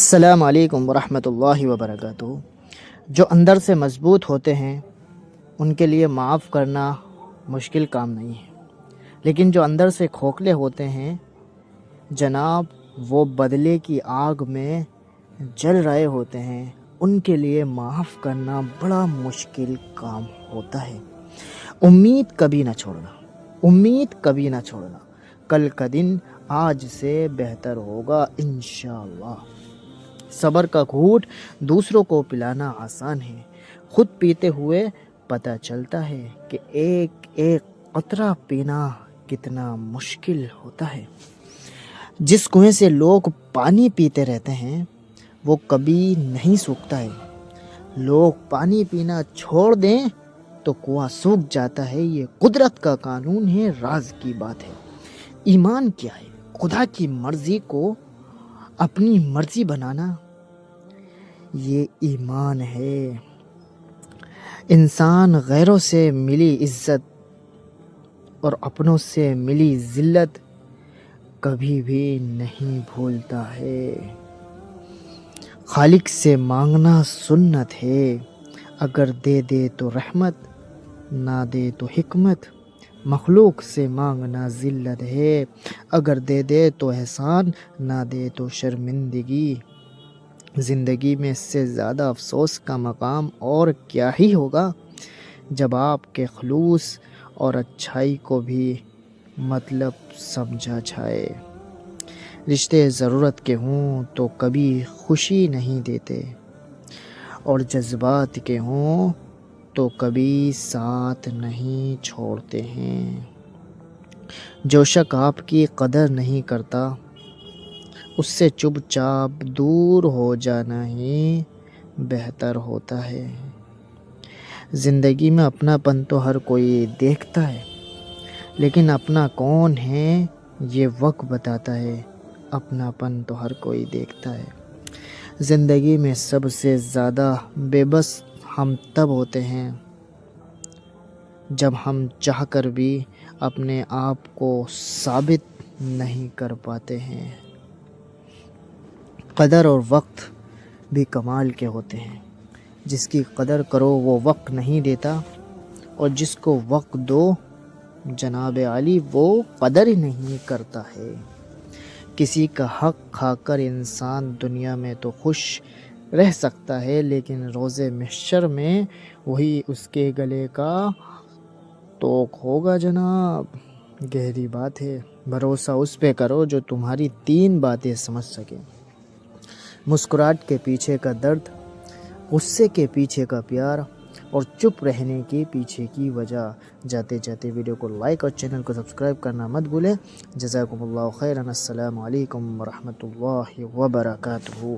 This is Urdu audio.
السلام علیکم ورحمۃ اللہ وبرکاتہ۔ جو اندر سے مضبوط ہوتے ہیں ان کے لیے معاف کرنا مشکل کام نہیں ہے، لیکن جو اندر سے کھوکھلے ہوتے ہیں جناب، وہ بدلے کی آگ میں جل رہے ہوتے ہیں، ان کے لیے معاف کرنا بڑا مشکل کام ہوتا ہے۔ امید کبھی نہ چھوڑنا، امید کبھی نہ چھوڑنا، کل کا دن آج سے بہتر ہوگا انشاءاللہ۔ صبر کا گھونٹ دوسروں کو پلانا آسان ہے، خود پیتے ہوئے پتہ چلتا ہے کہ ایک ایک قطرہ پینا کتنا مشکل ہوتا ہے۔ جس کنویں سے لوگ پانی پیتے رہتے ہیں وہ کبھی نہیں سوکھتا ہے، لوگ پانی پینا چھوڑ دیں تو کنواں سوکھ جاتا ہے۔ یہ قدرت کا قانون ہے، راز کی بات ہے۔ ایمان کیا ہے؟ خدا کی مرضی کو اپنی مرضی بنانا، یہ ایمان ہے۔ انسان غیروں سے ملی عزت اور اپنوں سے ملی ذلت کبھی بھی نہیں بھولتا ہے۔ خالق سے مانگنا سنت ہے، اگر دے دے تو رحمت، نہ دے تو حکمت۔ مخلوق سے مانگنا ذلت ہے، اگر دے دے تو احسان، نہ دے تو شرمندگی۔ زندگی میں اس سے زیادہ افسوس کا مقام اور کیا ہی ہوگا جب آپ کے خلوص اور اچھائی کو بھی مطلب سمجھا جائے۔ رشتے ضرورت کے ہوں تو کبھی خوشی نہیں دیتے، اور جذبات کے ہوں تو کبھی ساتھ نہیں چھوڑتے ہیں۔ جو شخص آپ کی قدر نہیں کرتا اس سے چپ چاپ دور ہو جانا ہی بہتر ہوتا ہے۔ زندگی میں اپنا پن تو ہر کوئی دیکھتا ہے، لیکن اپنا کون ہے یہ وقت بتاتا ہے۔ اپنا پن تو ہر کوئی دیکھتا ہے۔ زندگی میں سب سے زیادہ بے بس ہم تب ہوتے ہیں جب ہم چاہ کر بھی اپنے آپ کو ثابت نہیں کر پاتے ہیں۔ قدر اور وقت بھی کمال کے ہوتے ہیں۔ جس کی قدر کرو وہ وقت نہیں دیتا، اور جس کو وقت دو جناب عالی وہ قدر ہی نہیں کرتا ہے۔ کسی کا حق کھا کر انسان دنیا میں تو خوش رہ سکتا ہے، لیکن روز محشر میں وہی اس کے گلے کا توق ہوگا جناب۔ گہری بات ہے، بھروسہ اس پہ کرو جو تمہاری 3 باتیں سمجھ سکے۔ مسکراہٹ کے پیچھے کا درد، غصے کے پیچھے کا پیار، اور چپ رہنے کے پیچھے کی وجہ۔ جاتے جاتے ویڈیو کو لائک اور چینل کو سبسکرائب کرنا مت بھولیں۔ جزاکم اللہ خیرا۔ السلام علیکم ورحمۃ اللہ وبرکاتہ۔